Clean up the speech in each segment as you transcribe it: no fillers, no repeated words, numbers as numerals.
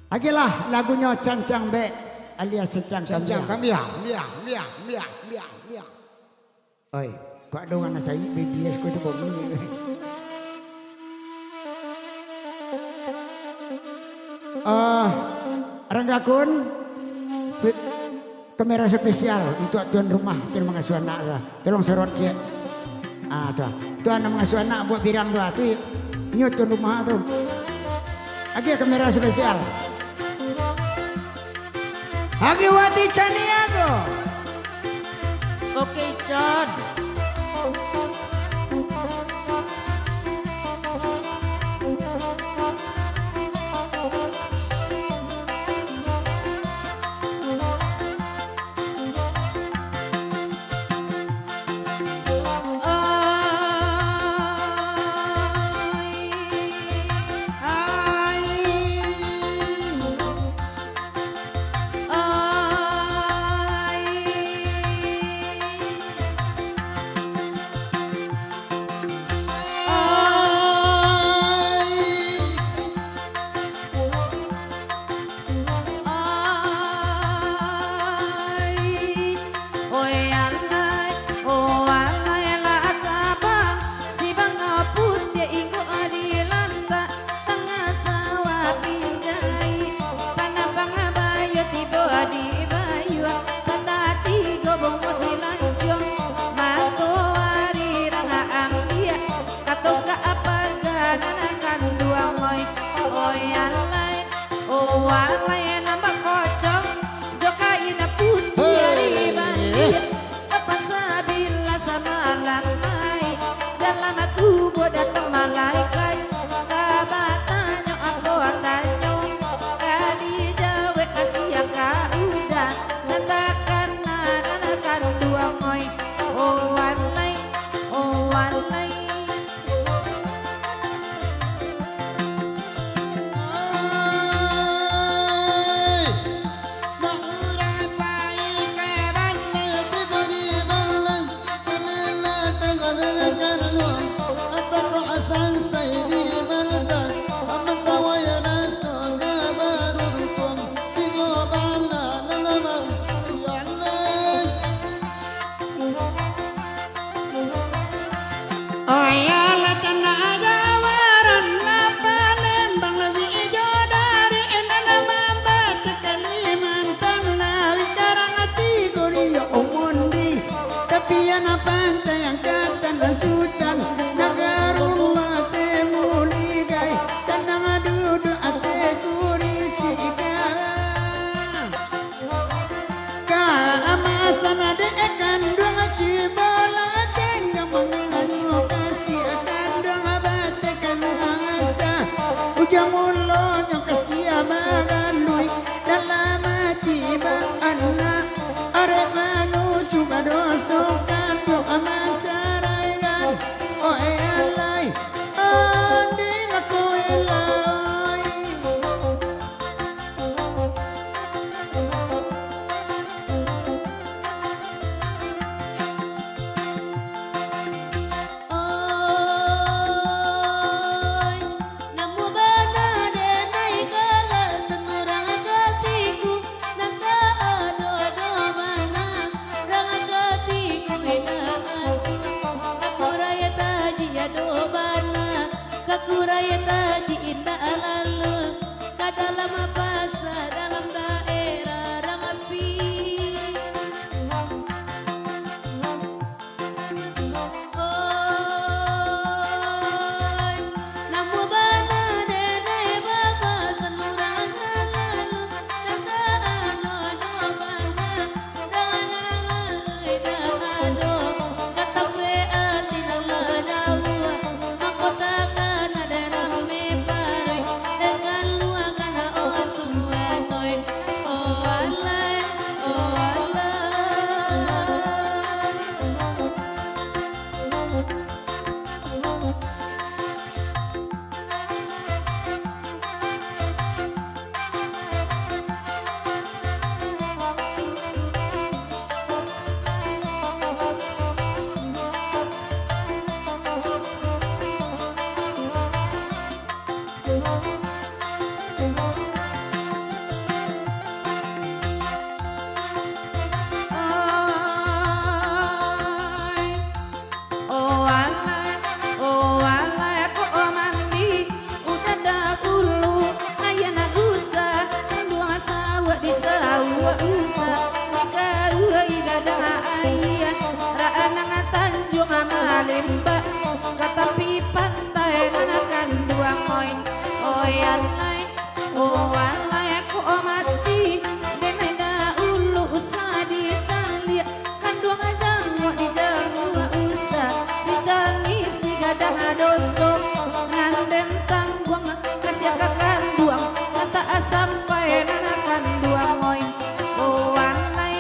Agilah lagunya Cancang Be alias Cancang Kamiang. Oi, kok ada anak saya BBS ko itu bumi. Ranggakun kamera spesial untuk tuan rumah tuan mengasuh anak lah. Tolong serot je. Tuan mengasuh anak buat pirang tu nyut tuan rumah tu. Lagi kamera spesial. Hagiwati Caniago. Oke, John. usa ikaruhay gadaayan raanang Tanjung Malimba katapi pantai nganakan dua ngoin alay ko mati denay na ulo usa di canlia kanduang ajangwa di jangwa usa di tangisi gadang doso nganden tangguang kasih kakanduang kata sampai nanakan dua ngoin alay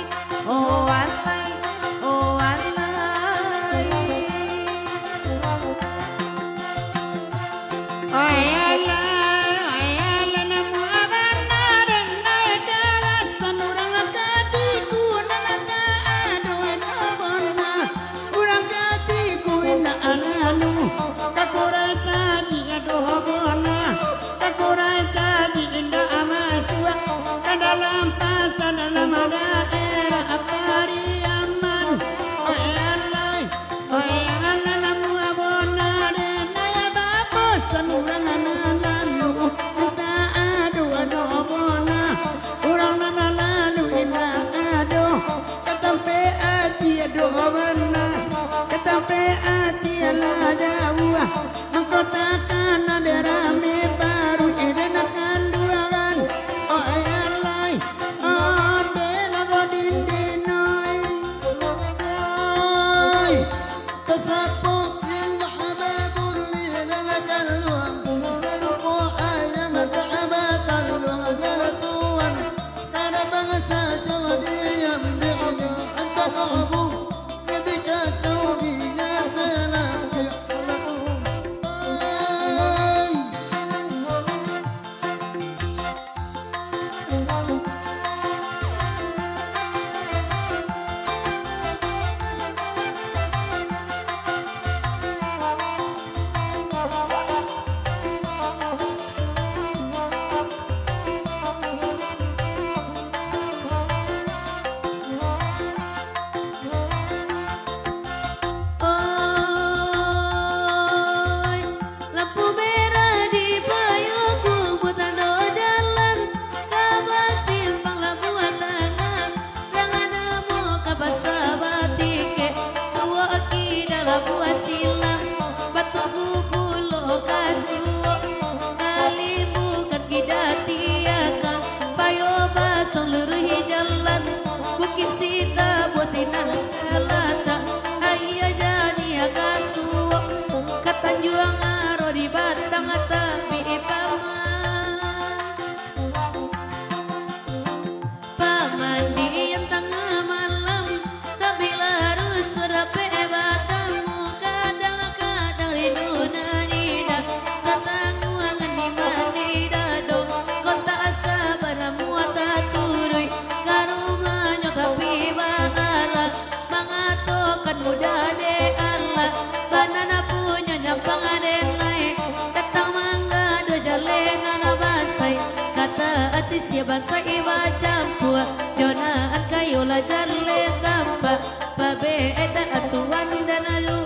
bangsa iwa campur jonaan kayu la jalle tampa babe eda atuan dan ayu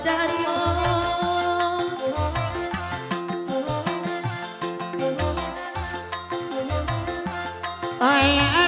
dan yo ay